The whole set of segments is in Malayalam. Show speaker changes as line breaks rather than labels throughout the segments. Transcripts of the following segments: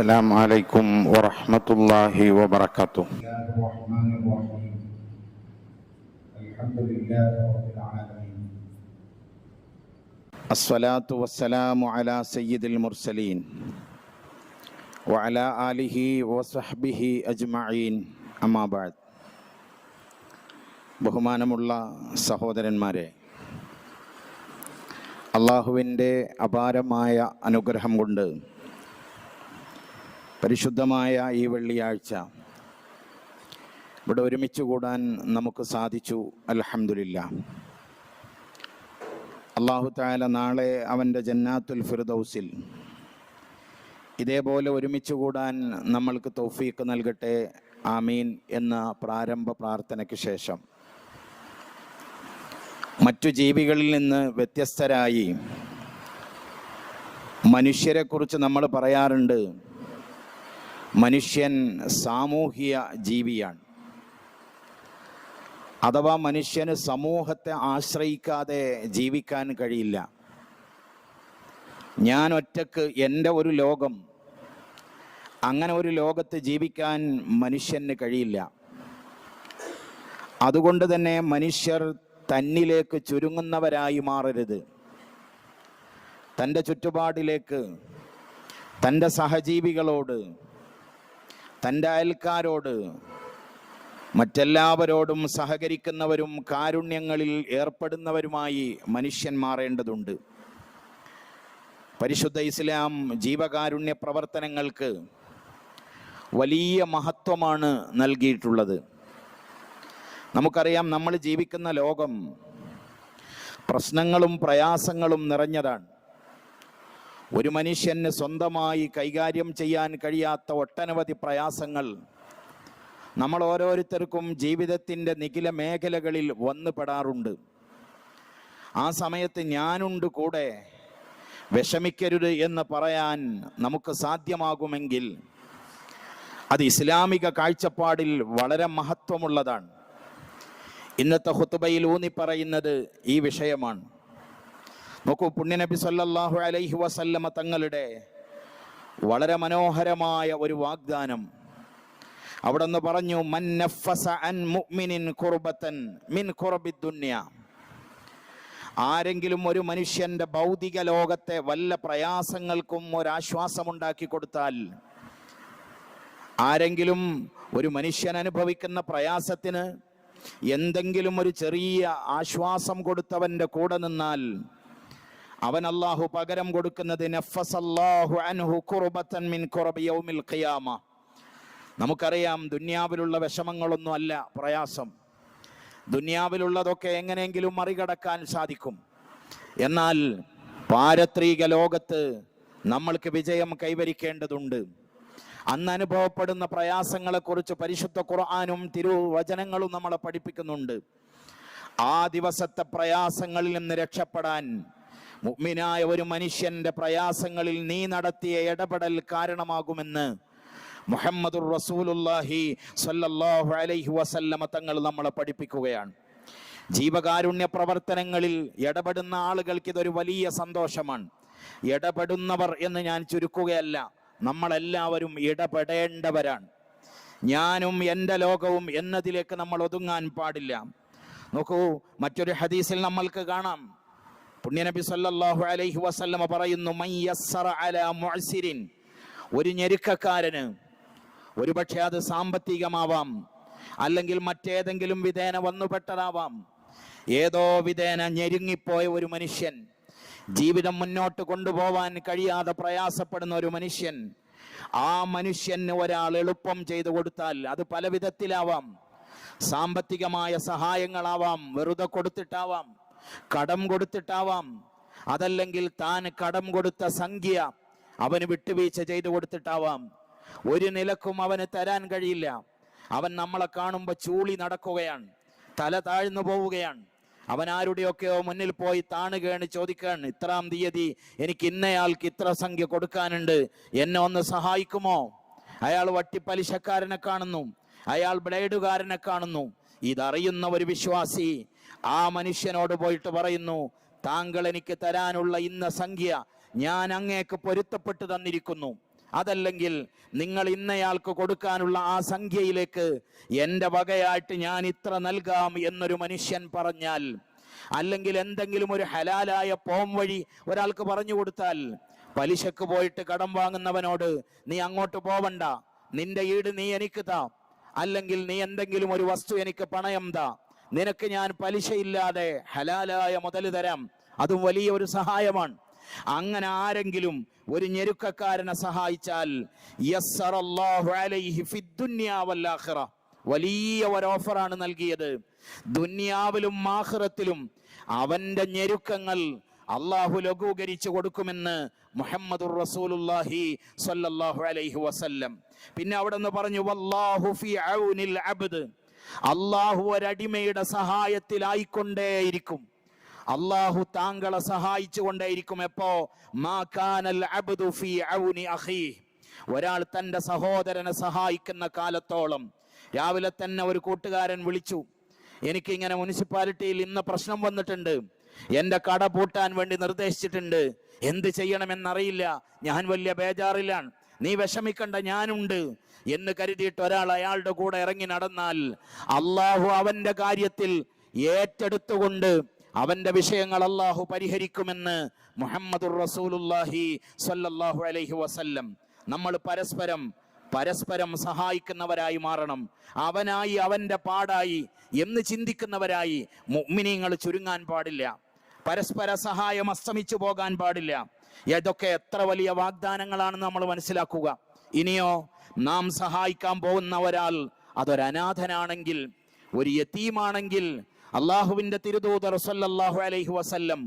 السلام عليكم ورحمة الله وبركاته.
بسم الله الرحمن الرحيم. الحمد لله رب العالمين.
الصلاة والسلام على سيد المرسلين وعلى آله وصحبه أجمعين. أما بعد. ബഹുമാനമുള്ള സഹോദരന്മാരെ, അള്ളാഹുവിൻ്റെ അപാരമായ അനുഗ്രഹം കൊണ്ട് പരിശുദ്ധമായ ഈ വെള്ളിയാഴ്ച ഇവിടെ ഒരുമിച്ച് കൂടാൻ നമുക്ക് സാധിച്ചു. അൽഹംദുലില്ലാഹ്. അല്ലാഹു തആല നാളെ അവൻ്റെ ജന്നാത്തുൽ ഫിർദൗസിൽ ഇതേപോലെ ഒരുമിച്ച് കൂടാൻ നമ്മൾക്ക് തൗഫീഖ് നൽകട്ടെ. ആമീൻ എന്ന പ്രാരംഭ പ്രാർത്ഥനയ്ക്ക് ശേഷം, മറ്റു ജീവികളിൽ നിന്ന് വ്യത്യസ്തരായി മനുഷ്യരെക്കുറിച്ച് നമ്മൾ പറയാറുണ്ട്, മനുഷ്യൻ സാമൂഹിക ജീവിയാണ്. അഥവാ മനുഷ്യന് സമൂഹത്തെ ആശ്രയിക്കാതെ ജീവിക്കാൻ കഴിയില്ല. ഞാൻ ഒറ്റക്ക് എൻ്റെ ഒരു ലോകം, അങ്ങനെ ഒരു ലോകത്ത് ജീവിക്കാൻ മനുഷ്യന് കഴിയില്ല. അതുകൊണ്ട് തന്നെ മനുഷ്യർ തന്നിലേക്ക് ചുരുങ്ങുന്നവരായി മാറരുത്. തൻ്റെ ചുറ്റുപാടിലേക്ക്, തൻ്റെ സഹജീവികളോട്, തൻ്റെ അയൽക്കാരോട്, മറ്റെല്ലാവരോടും സഹകരിക്കുന്നവരും കാരുണ്യങ്ങളിൽ ഏർപ്പെടുന്നവരുമായി മനുഷ്യൻ മാറേണ്ടതുണ്ട്. പരിശുദ്ധ ഇസ്ലാം ജീവകാരുണ്യ പ്രവർത്തനങ്ങൾക്ക് വലിയ മഹത്വമാണ് നൽകിയിട്ടുള്ളത്. നമുക്കറിയാം, നമ്മൾ ജീവിക്കുന്ന ലോകം പ്രശ്നങ്ങളും പ്രയാസങ്ങളും നിറഞ്ഞതാണ്. ഒരു മനുഷ്യന് സ്വന്തമായി കൈകാര്യം ചെയ്യാൻ കഴിയാത്ത ഒട്ടനവധി പ്രയാസങ്ങൾ നമ്മൾ ഓരോരുത്തർക്കും ജീവിതത്തിൻ്റെ നിഖില മേഖലകളിൽ വന്നു പെടാറുണ്ട്. ആ സമയത്ത് ഞാനുണ്ട് കൂടെ, വിഷമിക്കരുത് എന്ന് പറയാൻ നമുക്ക് സാധ്യമാകുമെങ്കിൽ അത് ഇസ്ലാമിക കാഴ്ചപ്പാടിൽ വളരെ മഹത്വമുള്ളതാണ്. ഇന്നത്തെ ഖുതുബയിൽ ഊന്നി പറയുന്നത് ഈ വിഷയമാണ്. നോക്കൂ, പുണ്യനബി സല്ലല്ലാഹു അലൈഹി വസല്ലമ തങ്ങളുടെ വളരെ മനോഹരമായ ഒരു വാഗ്ദാനം അവിടെ നിന്ന് പറഞ്ഞു, മൻ നഫസ അൻ മുഅ്മിനിൻ ഖുർബതൻ മിൻ ഖുറബിദ് ദുനിയ. ആരെങ്കിലും ഒരു മനുഷ്യന്റെ ഭൗതിക ലോകത്തെ വല്ല പ്രയാസങ്ങൾക്കും ഒരാശ്വാസമുണ്ടാക്കി കൊടുത്താൽ, ആരെങ്കിലും ഒരു മനുഷ്യൻ അനുഭവിക്കുന്ന പ്രയാസത്തിന് എന്തെങ്കിലും ഒരു ചെറിയ ആശ്വാസം കൊടുത്തവന്റെ കൂടെ നിന്നാൽ അവൻ അല്ലാഹു പകരം കൊടുക്കുന്നത് നഫസല്ലാഹു അൻഹു ഖുർബതൻ മിൻ ഖുറബി യൗമിൽ ഖിയാമ. നമുക്കറിയാം, ദുനിയാവിലുള്ള വിഷമങ്ങളൊന്നും അല്ല പ്രയാസം. ദുനിയാവിലുള്ളതൊക്കെ എങ്ങനെയെങ്കിലും മറികടക്കാൻ സാധിക്കും. എന്നാൽ പാരത്രിക ലോകത്ത് നമ്മൾക്ക് വിജയം കൈവരിക്കേണ്ടതുണ്ട്. അന്ന് അനുഭവപ്പെടുന്ന പ്രയാസങ്ങളെക്കുറിച്ച് പരിശുദ്ധ ഖുർആനും തിരുവചനങ്ങളും നമ്മളെ പഠിപ്പിക്കുന്നുണ്ട്. ആ ദിവസത്തെ പ്രയാസങ്ങളിൽ നിന്ന് രക്ഷപ്പെടാൻ മുഅ്മിനായ ഒരു മനുഷ്യന്റെ പ്രയാസങ്ങളിൽ നീ നടത്തിയ ഇടപെടൽ കാരണമാകുമെന്ന് മുഹമ്മദുർ റസൂലുള്ളാഹി സ്വല്ലല്ലാഹു അലൈഹി വസല്ലമ തങ്ങൾ നമ്മളെ പഠിപ്പിക്കുകയാണ്. ജീവകാരുണ്യ പ്രവർത്തനങ്ങളിൽ ഇടപെടുന്ന ആളുകൾക്ക് ഇതൊരു വലിയ സന്തോഷമാണ്. ഇടപെടുന്നവർ എന്ന് ഞാൻ ചുരുക്കുകയല്ല, നമ്മളെല്ലാവരും ഇടപെടേണ്ടവരാണ്. ഞാനും എൻ്റെ ലോകവും എന്നതിലേക്ക് നമ്മൾ ഒതുങ്ങാൻ പാടില്ല. നോക്കൂ, മറ്റൊരു ഹദീസിൽ നമ്മൾക്ക് കാണാം, പുണ്യനബി സല്ലല്ലാഹു അലൈഹി വസല്ലമ പറയുന്നു, മൻ യസ്സറ അലാ മുഅ്സിരിൻ. ഒരു ഞെരുക്കക്കാരന്, ഒരുപക്ഷെ അത് സാമ്പത്തികമാവാം, അല്ലെങ്കിൽ മറ്റേതെങ്കിലും വിധേന വന്നുപെട്ടതാവാം, ഏതോ വിധേന ഞെരുങ്ങിപ്പോയ ഒരു മനുഷ്യൻ, ജീവിതം മുന്നോട്ട് കൊണ്ടുപോവാൻ കഴിയാതെ പ്രയാസപ്പെടുന്ന ഒരു മനുഷ്യൻ, ആ മനുഷ്യന് ഒരാൾ എളുപ്പം ചെയ്തു കൊടുത്താൽ, അത് പല വിധത്തിലാവാം. സാമ്പത്തികമായ സഹായങ്ങളാവാം, വെറുതെ കൊടുത്തിട്ടാവാം, കടം കൊടുത്തിട്ടാവാം, അതല്ലെങ്കിൽ താൻ കടം കൊടുത്ത സംഖ്യ അവന് വിട്ടുവീഴ്ച ചെയ്തു കൊടുത്തിട്ടാവാം. ഒരു നിലക്കും അവന് തരാൻ കഴിയില്ല. അവൻ നമ്മളെ കാണുമ്പോൾ ചൂളി നടക്കുകയാണ്, തല താഴ്ന്നു പോവുകയാണ്. അവൻ ആരുടെയൊക്കെയോ മുന്നിൽ പോയി താണുകയാണ്, ചോദിക്കുകയാണ്, ഇത്രാം തീയതി എനിക്ക് ഇന്നയാൾക്ക് ഇത്ര സംഖ്യ കൊടുക്കാനുണ്ട്, എന്നെ ഒന്ന് സഹായിക്കുമോ? അയാൾ വട്ടിപ്പലിശക്കാരനെ കാണുന്നു, അയാൾ ബ്ലേഡുകാരനെ കാണുന്നു. ഇതറിയുന്ന ഒരു വിശ്വാസി ആ മനുഷ്യനോട് പോയിട്ട് പറയുന്നു, താങ്കൾ എനിക്ക് തരാനുള്ള ഇന്ന സംഖ്യ ഞാൻ അങ്ങേക്ക് പൊരുത്തപ്പെട്ടു തന്നിരിക്കുന്നു. അതല്ലെങ്കിൽ നിങ്ങൾ ഇന്നയാൾക്ക് കൊടുക്കാനുള്ള ആ സംഖ്യയിലേക്ക് എൻ്റെ വകയായിട്ട് ഞാൻ ഇത്ര നൽകാം എന്നൊരു മനുഷ്യൻ പറഞ്ഞാൽ, അല്ലെങ്കിൽ എന്തെങ്കിലും ഒരു ഹലാലായ പോം വഴി ഒരാൾക്ക് പറഞ്ഞു കൊടുത്താൽ, പലിശക്ക് പോയിട്ട് കടം വാങ്ങുന്നവനോട് നീ അങ്ങോട്ട് പോവണ്ട, നിന്റെ ഈട് നീ എനിക്ക് താ, അല്ലെങ്കിൽ നീ എന്തെങ്കിലും ഒരു വസ്തു എനിക്ക് പണയം താ, നിനക്ക് ഞാൻ പലിശയില്ലാതെ ഹലാലായ മുതൽ തരാം, അതും വലിയ ഒരു സഹായമാണ്. അങ്ങനെ ആരെങ്കിലും ഒരു ഞെരുക്കക്കാരനെ സഹായിച്ചാൽ യസ്സറല്ലാഹു അലൈഹി ഫിദ്ദുനിയ വൽ ആഖിറ, വലിയ ഒരു ഓഫറാണ് നൽകിയത്. ദുനിയാവിലും ആഖിറത്തിലും അവന്റെ ഞെരുക്കങ്ങൾ അള്ളാഹു ലഘൂകരിച്ചു കൊടുക്കുമെന്ന് മുഹമ്മദുർ റസൂലുള്ളാഹി സ്വല്ലല്ലാഹു അലൈഹി വസല്ലം. പിന്നെ അവിടെ നിന്ന് പറഞ്ഞു, വല്ലാഹു ഫീ ഔനിൽ അബ്ദ്, അള്ളാഹു ഒരടിമയുടെ സഹായത്തിലായിക്കൊണ്ടേയിരിക്കും. അള്ളാഹു താങ്കളെ സഹായിച്ചു കൊണ്ടേയിരിക്കും. എപ്പോ? മാ കാനൽ അബ്ദു ഫീ ഔനി അഖീ, ഒരാൾ തന്റെ സഹോദരനെ സഹായിക്കുന്ന കാലത്തോളം. രാവിലെ തന്നെ ഒരു കൂട്ടുകാരൻ വിളിച്ചു, എനിക്കിങ്ങനെ മുനിസിപ്പാലിറ്റിയിൽ ഇന്ന് പ്രശ്നം വന്നിട്ടുണ്ട്, എന്റെ കട പൂട്ടാൻ വേണ്ടി നിർദ്ദേശിച്ചിട്ടുണ്ട്, എന്ത് ചെയ്യണമെന്നറിയില്ല, ഞാൻ വലിയ ബേജാറിലാണ്, നീ വിഷമിക്കണ്ട, ഞാനുണ്ട് എന്ന് കരുതിയിട്ട് ഒരാൾ അയാളുടെ കൂടെ ഇറങ്ങി നടന്നാൽ അള്ളാഹു അവന്റെ കാര്യത്തിൽ ഏറ്റെടുത്തുകൊണ്ട് അവന്റെ വിഷയങ്ങൾ അള്ളാഹു പരിഹരിക്കുമെന്ന് മുഹമ്മദുർ റസൂലുള്ളാഹി സ്വല്ലല്ലാഹു അലൈഹി വസല്ലം. നമ്മൾ പരസ്പരം സഹായിക്കുന്നവരായി മാറണം. അവനായി അവന്റെ പാടായി എന്ന് ചിന്തിക്കുന്നവരായി മുഅ്മിനീങ്ങൾ ചുരുങ്ങാൻ പാടില്ല. പരസ്പര സഹായം അസ്തമിച്ചു പോകാൻ പാടില്ല. ഇതൊക്കെ എത്ര വലിയ വാഗ്ദാനങ്ങളാണെന്ന് നമ്മൾ മനസ്സിലാക്കുക. ഇനിയോ, നാം സഹായിക്കാൻ പോകുന്ന ഒരാൾ അതൊരനാഥനാണെങ്കിൽ, ഒരു യതീമാണെങ്കിൽ, അള്ളാഹുവിന്റെ തിരുദൂതർ സല്ലല്ലാഹു അലൈഹി വസല്ലം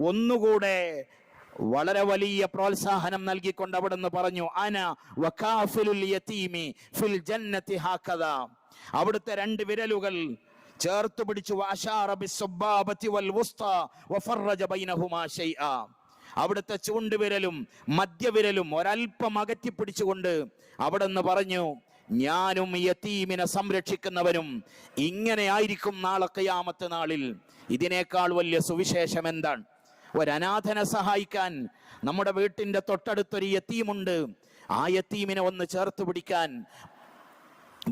ഒന്നുകൂടെ വളരെ വലിയ പ്രോത്സാഹനം നൽകിക്കൊണ്ട് അവിടെ നിന്ന് പറഞ്ഞു, അന വകാഫിലുൽ യതീമി ഫിൽ ജന്നതി ഹാകദാ. അവിടുത്തെ രണ്ട് വിരലുകൾ ചേർത്ത് പിടിച്ചു, വഅശാറ ബിസ്സബ്ബാബതി വൽ വുസ്താ വഫറജ ബൈനഹുമാ ശൈആ. അവിടുത്തെ ചൂണ്ടുവിരലും മധ്യവിരലും ഒരൽപ്പം അകറ്റി പിടിച്ചുകൊണ്ട് അവിടെ നിന്ന് പറഞ്ഞു, ഞാനും യതീമിനെ സംരക്ഷിക്കുന്നവനും ഇങ്ങനെ ആയിരിക്കും നാളെ ഖിയാമത്ത് നാളിൽ. ഇതിനേക്കാൾ വലിയ സുവിശേഷം എന്താണ്? ഒരനാഥനെ സഹായിക്കാൻ. നമ്മുടെ വീട്ടിന്റെ തൊട്ടടുത്തൊരു യതീമുണ്ട്, ആ യതീമിനെ ഒന്ന് ചേർത്ത് പിടിക്കാൻ.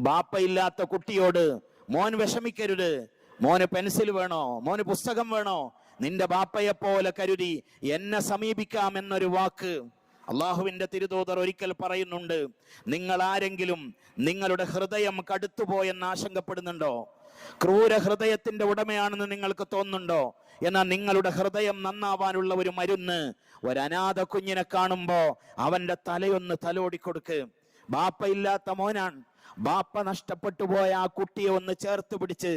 ബാപ്പയില്ലാത്ത കുട്ടിയോട് മോൻ വിഷമിക്കരുത്, മോന് പെൻസിൽ വേണോ, മോന് പുസ്തകം വേണോ, നിന്റെ ബാപ്പയെ പോലെ കരുതി എന്നെ സമീപിക്കാമെന്നൊരു വാക്ക് അള്ളാഹുവിന്റെ തിരുദൂതർ ഒരിക്കൽ പറയുന്നുണ്ട്. നിങ്ങൾ ആരെങ്കിലും നിങ്ങളുടെ ഹൃദയം കടുത്തുപോയെന്ന് ആശങ്കപ്പെടുന്നുണ്ടോ? ക്രൂര ഹൃദയത്തിന്റെ ഉടമയാണെന്ന് നിങ്ങൾക്ക് തോന്നുന്നുണ്ടോ? എന്നാൽ നിങ്ങളുടെ ഹൃദയം നന്നാവാനുള്ള ഒരു മരുന്ന്, ഒരനാഥ കുഞ്ഞിനെ കാണുമ്പോ അവന്റെ തലയൊന്ന് തലോടിക്കൊടുക്ക്. ബാപ്പയില്ലാത്ത മോനാണ്, ബാപ്പ നഷ്ടപ്പെട്ടു പോയ ആ കുട്ടിയെ ഒന്ന് ചേർത്ത് പിടിച്ച്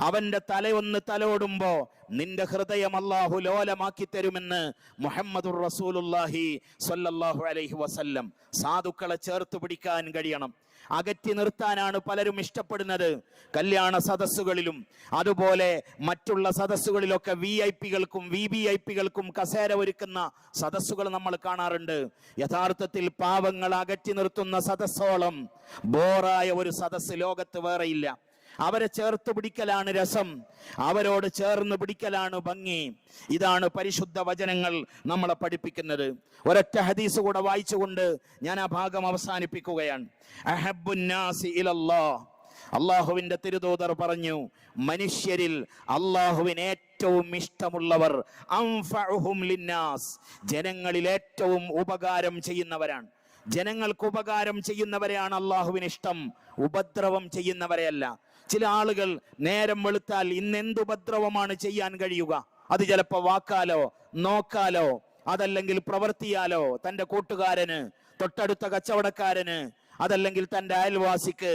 അവന്റെ തലയൊന്ന് തലോടുമ്പോ നിന്റെ ഹൃദയം അല്ലാഹു ലോലമാക്കി തരുമെന്ന് മുഹമ്മദുർ റസൂലുള്ളാഹി സ്വല്ലല്ലാഹു അലൈഹി വസല്ലം. സാധുക്കളെ ചേർത്ത് പിടിക്കാൻ കഴിയണം. അകറ്റി നിർത്താനാണ് പലരും ഇഷ്ടപ്പെടുന്നത്. കല്യാണ സദസ്സുകളിലും അതുപോലെ മറ്റുള്ള സദസ്സുകളിലൊക്കെ VIP-കൾക്കും VVIP-കൾക്കും കസേര ഒരുക്കുന്ന സദസ്സുകൾ നമ്മൾ കാണാറുണ്ട്. യഥാർത്ഥത്തിൽ പാവങ്ങൾ അകറ്റി നിർത്തുന്ന സദസ്സോളം ബോറായ ഒരു സദസ്സ് ലോകത്ത് വേറെയില്ല. അവരെ ചേർത്ത് പിടിക്കലാണ് രസം, അവരോട് ചേർന്ന് പിടിക്കലാണ് ഭംഗി. ഇതാണ് പരിശുദ്ധ വചനങ്ങൾ നമ്മളെ പഠിപ്പിക്കുന്നത്. ഒരൊറ്റ ഹദീസ് കൂടെ വായിച്ചുകൊണ്ട് ഞാൻ ആ ഭാഗം അവസാനിപ്പിക്കുകയാണ്. അഹബ്ബുന്നാസി ഇലല്ലാഹ്, അള്ളാഹുവിന്റെ തിരുദൂതർ പറഞ്ഞു, മനുഷ്യരിൽ അള്ളാഹുവിന് ഏറ്റവും ഇഷ്ടമുള്ളവർ അൻഫഉഹും ലിന്നാസ്, ജനങ്ങളിൽ ഏറ്റവും ഉപകാരം ചെയ്യുന്നവരാണ്. ജനങ്ങൾക്ക് ഉപകാരം ചെയ്യുന്നവരെയാണ് അള്ളാഹുവിന് ഇഷ്ടം, ഉപദ്രവം ചെയ്യുന്നവരെയല്ല. ചില ആളുകൾ നേരം വെളുത്താൽ ഇന്നെന്ത് ഉപദ്രവമാണ് ചെയ്യാൻ കഴിയുക? അത് ചിലപ്പോൾ വാക്കാലോ നോക്കാലോ അതല്ലെങ്കിൽ പ്രവർത്തിയാലോ തന്റെ കൂട്ടുകാരന്, തൊട്ടടുത്ത കച്ചവടക്കാരന്, അതല്ലെങ്കിൽ തന്റെ അയൽവാസിക്ക്,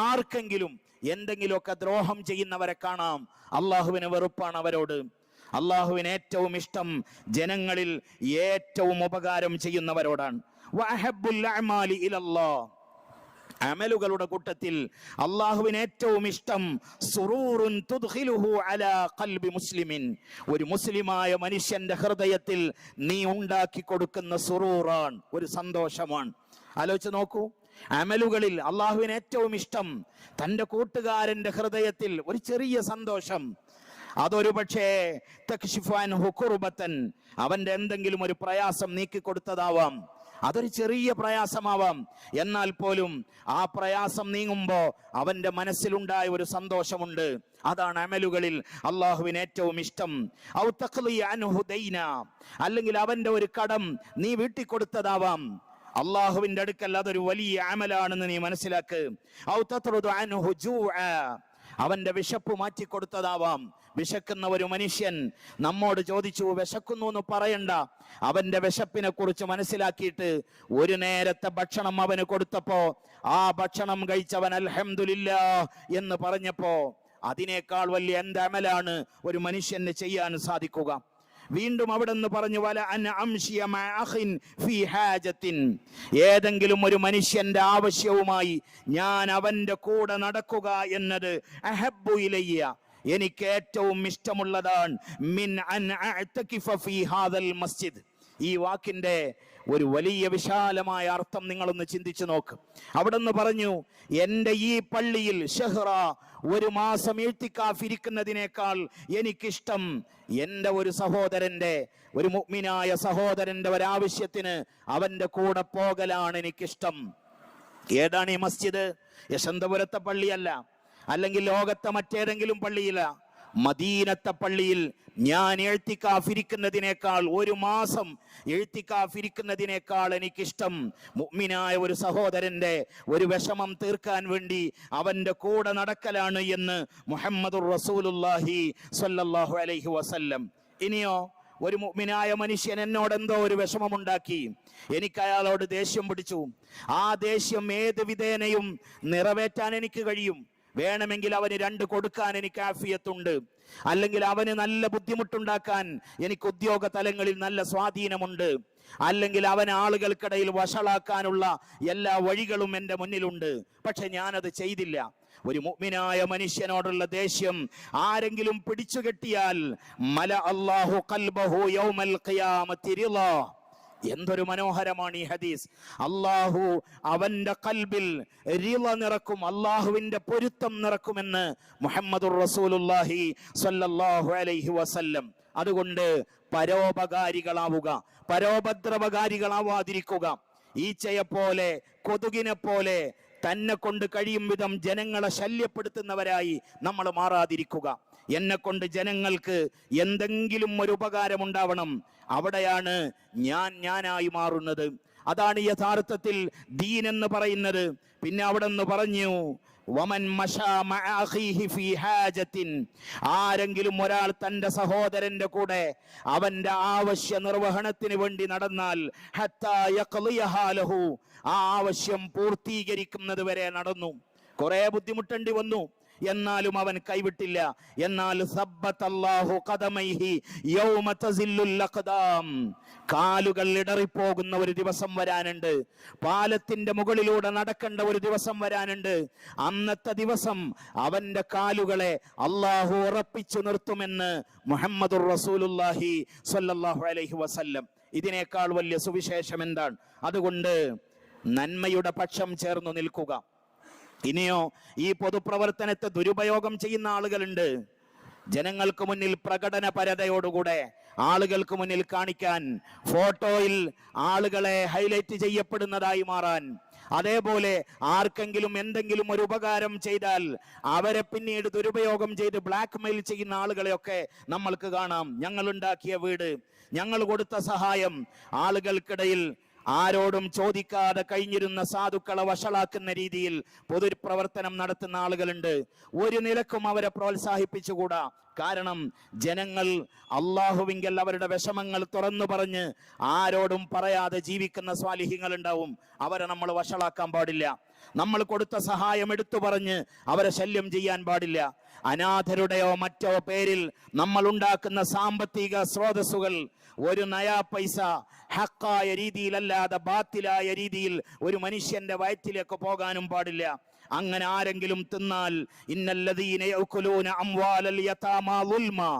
ആർക്കെങ്കിലും എന്തെങ്കിലുമൊക്കെ ദ്രോഹം ചെയ്യുന്നവരെ കാണാം. അള്ളാഹുവിന് വെറുപ്പാണ് അവരോട്. അള്ളാഹുവിന് ഏറ്റവും ഇഷ്ടം ജനങ്ങളിൽ ഏറ്റവും ഉപകാരം ചെയ്യുന്നവരോടാണ്. വഅഹബ്ബുൽ അഅമാലി ഇലല്ലാഹ്, അമലുകളുടെ കൂട്ടത്തിൽ അള്ളാഹുവിന് ഏറ്റവും ഇഷ്ടം സുറൂറുൻ തുദ്ഖിലുഹു അലാ ഖൽബി മുസ്ലിമിൻ, ഒരു മുസ്ലിമായ മനുഷ്യന്റെ ഹൃദയത്തിൽ നീ ഉണ്ടാക്കി കൊടുക്കുന്ന സുറൂറാണ്, ഒരു സന്തോഷമാണ്. ആലോചിച്ച് നോക്കൂ, അമലുകളിൽ അള്ളാഹുവിന് ഏറ്റവും ഇഷ്ടം തന്റെ കൂട്ടുകാരന്റെ ഹൃദയത്തിൽ ഒരു ചെറിയ സന്തോഷം. അതൊരു പക്ഷേ തക്ഷിഫു അൻഹു കുർബത്തൻ, അവന്റെ എന്തെങ്കിലും ഒരു പ്രയാസം നീക്കിക്കൊടുത്തതാവാം. അതൊരു ചെറിയ പ്രയാസമാവാം, എന്നാൽ പോലും ആ പ്രയാസം നീങ്ങുമ്പോ അവന്റെ മനസ്സിലുണ്ടായ ഒരു സന്തോഷമുണ്ട്. അതാണ് അമലുകളിൽ അള്ളാഹുവിന് ഏറ്റവും ഇഷ്ടം. ഔ തഖ്ലി അൻഹു ദൈന, അല്ലെങ്കിൽ അവന്റെ ഒരു കടം നീ വീട്ടിക്കൊടുത്തതാവാം. അള്ളാഹുവിന്റെ അടുക്കൽ അതൊരു വലിയ അമലാണെന്ന് നീ മനസ്സിലാക്ക്. ഔ തത്റുദു അൻഹു ജൂഅ, അവന്റെ വിശപ്പ് മാറ്റിക്കൊടുത്തതാവാം. വിശക്കുന്ന ഒരു മനുഷ്യൻ നമ്മോട് ചോദിച്ചു, വിശക്കുന്നു എന്ന് പറയണ്ട, അവന്റെ വിശപ്പിനെ കുറിച്ച് മനസ്സിലാക്കിയിട്ട് ഒരു നേരത്തെ ഭക്ഷണം അവന് കൊടുത്തപ്പോ ആ ഭക്ഷണം കഴിച്ചവൻ അൽഹംദുലില്ലാഹ് എന്ന് പറഞ്ഞപ്പോ അതിനേക്കാൾ വലിയ എന്ത് അമലാണ് ഒരു മനുഷ്യന് ചെയ്യാൻ സാധിക്കുക? വീണ്ടും അവിടെ നിന്ന് പറഞ്ഞു, വല അൻ അംശിയ മഅ അഖിൻ ഫീ ഹാജത്തിൻ, ഏതെങ്കിലും ഒരു മനുഷ്യന്റെ ആവശ്യവുമായി ഞാൻ അവന്റെ കൂടെ നടക്കുക എന്നത് അഹബ്ബു ഇലയ്യ, എനിക്ക് ഏറ്റവും ഇഷ്ടമുള്ളതാണ്. മിൻ അൻ അഅ്തകിഫ ഫീ ഹാദൽ മസ്ജിദ്. ഈ വാക്കിന്റെ ഒരു വലിയ വിശാലമായ അർത്ഥം നിങ്ങളൊന്ന് ചിന്തിച്ചു നോക്ക്. അവിടെ നിന്ന് പറഞ്ഞു, എൻ്റെ ഈ പള്ളിയിൽ ഷഹ്റ, ഒരു മാസം ഇഴ്തികാഫ് ഇരിക്കുന്നതിനേക്കാൾ എനിക്കിഷ്ടം എൻ്റെ ഒരു സഹോദരന്റെ, ഒരു മുഅ്മിനായ സഹോദരന്റെ ഒരാവശ്യത്തിന് അവന്റെ കൂടെ പോകലാണ് എനിക്കിഷ്ടം. ഏതാണ് ഈ മസ്ജിദ്? യശന്തപുരത്തെ പള്ളിയല്ല, അല്ലെങ്കിൽ ലോകത്തെ മറ്റേതെങ്കിലും പള്ളിയില്ല, മദീനത്തെ പള്ളിയിൽ ഞാൻ ഇഴ്തികാഫ് ഇരിക്കുന്നതിനേക്കാൾ, ഒരു മാസം ഇഴ്തികാഫ് ഇരിക്കുന്നതിനേക്കാൾ എനിക്കിഷ്ടം മുഅ്മിനായ ഒരു സഹോദരന്റെ ഒരു വിഷമം തീർക്കാൻ വേണ്ടി അവന്റെ കൂടെ നടക്കലാണ് എന്ന് മുഹമ്മദുർ റസൂലുള്ളാഹി സ്വല്ലല്ലാഹു അലൈഹി വസല്ലം. ഇനിയോ ഒരു മുഅ്മിനായ മനുഷ്യൻ എന്നോട് എന്തോ ഒരു വിഷമമുണ്ടാക്കി, എനിക്ക് അയാളോട് ദേഷ്യം പിടിച്ചു. ആ ദേഷ്യം ഏത് വിധേനയും നിറവേറ്റാൻ എനിക്ക് കഴിയും. വേണമെങ്കിൽ അവന് 2 കൊടുക്കാൻ എനിക്ക് ആഫിയത്തുണ്ട്, അല്ലെങ്കിൽ അവന് നല്ല ബുദ്ധിമുട്ടുണ്ടാക്കാൻ എനിക്ക് ഉദ്യോഗ തലങ്ങളിൽ നല്ല സ്വാധീനമുണ്ട്, അല്ലെങ്കിൽ അവൻ ആളുകൾക്കിടയിൽ വഷളാക്കാനുള്ള എല്ലാ വഴികളും എൻ്റെ മുന്നിലുണ്ട്. പക്ഷെ ഞാനത് ചെയ്തില്ല. ഒരു മുഅ്മിനായ മനുഷ്യനോടുള്ള ദേഷ്യം ആരെങ്കിലും പിടിച്ചു കെട്ടിയാൽ മല അല്ലാഹു ഖൽബഹു യൗമൽ ഖിയാമത്തി റിളാ. എന്തൊരു മനോഹരമാണ് ഈ ഹദീസ്. അള്ളാഹു അവന്റെ കൽബിൽ റിള നിറക്കും, അള്ളാഹുവിന്റെ പൊരുത്തം നിറക്കുമെന്ന് മുഹമ്മദുർ റസൂലുള്ളാഹി സ്വല്ലല്ലാഹു അലൈഹി വസല്ലം. അതുകൊണ്ട് പരോപകാരികളാവുക, പരോപദ്രവകാരികളാവാതിരിക്കുക. ഈച്ചയെ പോലെ, കൊതുകിനെ പോലെ തന്നെ കൊണ്ട് കഴിയും വിധം ജനങ്ങളെ ശല്യപ്പെടുത്തുന്നവരായി നമ്മൾ മാറാതിരിക്കുക. എന്നെ കൊണ്ട് ജനങ്ങൾക്ക് എന്തെങ്കിലും ഒരു ഉപകാരം ഉണ്ടാവണം, അവിടെയാണ് ഞാനായി മാറുന്നത്. അതാണ് യഥാർത്ഥത്തിൽ ദീൻ എന്ന് പറയുന്നത്. പിന്നെ അവിടെ നിന്ന് പറഞ്ഞു, വമൻ മശാ മഅ അഖീഹി ഫീ ഹാജത്തിൻ, ആരെങ്കിലും ഒരാൾ തന്റെ സഹോദരന്റെ കൂടെ അവന്റെ ആവശ്യ നിർവഹണത്തിന് വേണ്ടി നടന്നാൽ ഹത്താ യഖ്ളിയഹാ ലഹു, ആ ആവശ്യം പൂർത്തീകരിക്കുന്നത് വരെ നടന്നു. കുറെ ബുദ്ധിമുട്ടേണ്ടി വന്നു, എന്നാലും അവൻ കൈവിട്ടില്ല. എന്നാൽ സബ്ബത്തല്ലാഹു ഖദമൈഹി യൗമ തസില്ലുൽ അഖ്ദാം, കാലുകൾ ഇടറിപ്പോകുന്ന ഒരു ദിവസം വരാനുണ്ട്, പാലത്തിന്റെ മുകളിലൂടെ നടക്കേണ്ട ഒരു ദിവസം വരാനുണ്ട്. അന്നത്തെ ദിവസം അവന്റെ കാലുകളെ അള്ളാഹു ഉറപ്പിച്ചു നിർത്തുമെന്ന് മുഹമ്മദുർ റസൂലുള്ളാഹി സ്വല്ലല്ലാഹു അലൈഹി വസല്ലം. ഇതിനേക്കാൾ വലിയ സുവിശേഷം എന്താണ്? അതുകൊണ്ട് നന്മയുടെ പക്ഷം ചേർന്നു നിൽക്കുക. ഇനിയോ ഈ പൊതുപ്രവർത്തനത്തെ ദുരുപയോഗം ചെയ്യുന്ന ആളുകളുണ്ട്. ജനങ്ങൾക്ക് മുന്നിൽ പ്രകടനപരതയോടുകൂടെ ആളുകൾക്ക് മുന്നിൽ കാണിക്കാൻ, ഫോട്ടോയിൽ ആളുകളെ ഹൈലൈറ്റ് ചെയ്യപ്പെടുന്നതായി മാറാൻ, അതേപോലെ ആർക്കെങ്കിലും എന്തെങ്കിലും ഒരു ഉപകാരം ചെയ്താൽ അവരെ പിന്നീട് ദുരുപയോഗം ചെയ്ത് ബ്ലാക്ക് മെയിൽ ചെയ്യുന്ന ആളുകളെയൊക്കെ നമ്മൾക്ക് കാണാം. ഞങ്ങൾ ഉണ്ടാക്കിയ വീട്, ഞങ്ങൾ കൊടുത്ത സഹായം, ആളുകൾക്കിടയിൽ ആരോടും ചോദിക്കാതെ കഴിഞ്ഞിരുന്ന സാധുക്കളെ വഷളാക്കുന്ന രീതിയിൽ പൊതുപ്രവർത്തനം നടത്തുന്ന ആളുകളുണ്ട്. ഒരു നിലക്കും അവരെ പ്രോത്സാഹിപ്പിച്ചുകൂടാ. കാരണം ജനങ്ങൾ അള്ളാഹുവിങ്കൽ അവരുടെ വിഷമങ്ങൾ തുറന്നു പറഞ്ഞ് ആരോടും പറയാതെ ജീവിക്കുന്ന സ്വാലിഹ്യങ്ങൾ ഉണ്ടാവും. അവരെ നമ്മൾ വഷളാക്കാൻ പാടില്ല. നമ്മൾ കൊടുത്ത സഹായം എടുത്തു പറഞ്ഞ് അവരെ ശല്യം ചെയ്യാൻ പാടില്ല. അനാഥരുടെയോ മറ്റോ പേരിൽ നമ്മൾ ഉണ്ടാക്കുന്ന സാമ്പത്തിക സ്രോതസ്സുകൾ ഒരു നയാ പൈസ ഹക്കായ രീതിയിലല്ലാതെ ബാത്തിലായ രീതിയിൽ ഒരു മനുഷ്യന്റെ വയറ്റിലേക്ക് പോകാനും പാടില്ല. അങ്ങനെ ആരെങ്കിലും തിന്നാൽ ഇന്നല്ലദീന യഅകുലൂന അംവാലൽ യതാമാ ളുൽമാ,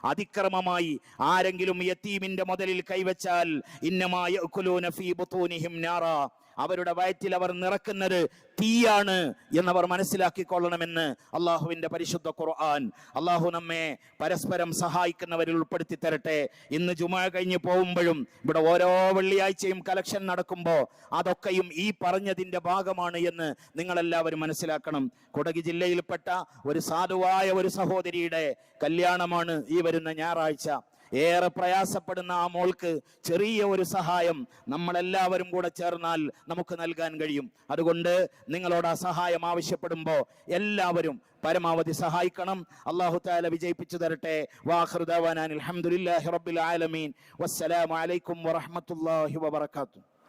അതിക്രമമായി ആരെങ്കിലും യതീമിന്റെ മുതലിൽ കൈവച്ചാൽ ഇന്നമാ യഅകുലൂന ഫീ ബുതൂനിഹിം നാറാ, അവരുടെ വയറ്റിൽ അവർ നിറക്കുന്നത് തീയാണ് എന്നവർ മനസ്സിലാക്കിക്കൊള്ളണമെന്ന് അള്ളാഹുവിന്റെ പരിശുദ്ധ ഖുർആൻ. അള്ളാഹു നമ്മെ പരസ്പരം സഹായിക്കുന്നവരിൽ ഉൾപ്പെടുത്തി തരട്ടെ. ഇന്ന് ജുമുഅ കഴിഞ്ഞ് പോകുമ്പോഴും ഇവിടെ ഓരോ വെള്ളിയാഴ്ചയും കലക്ഷൻ നടക്കുമ്പോൾ അതൊക്കെയും ഈ പറഞ്ഞതിന്റെ ഭാഗമാണ് എന്ന് നിങ്ങളെല്ലാവരും മനസ്സിലാക്കണം. കൊടക് ജില്ലയിൽപ്പെട്ട ഒരു സാധുവായ ഒരു സഹോദരിയുടെ കല്യാണമാണ് ഈ വരുന്ന ഞായറാഴ്ച. ഏറെ പ്രയാസപ്പെടുന്ന ആ മോൾക്ക് ചെറിയ ഒരു സഹായം നമ്മളെല്ലാവരും കൂടെ ചേർന്നാൽ നമുക്ക് നൽകാൻ കഴിയും. അതുകൊണ്ട് നിങ്ങളോട് ആ സഹായം ആവശ്യപ്പെടുമ്പോൾ എല്ലാവരും പരമാവധി സഹായിക്കണം. അല്ലാഹു തആല വിജയിപ്പിച്ചു തരട്ടെ. വാഖിറു ദഅവാനാ അൽഹംദുലില്ലാഹി റബ്ബിൽ ആലമീൻ. വസ്സലാമു അലൈക്കും വറഹ്മത്തുള്ളാഹി വബറകാതുഹു.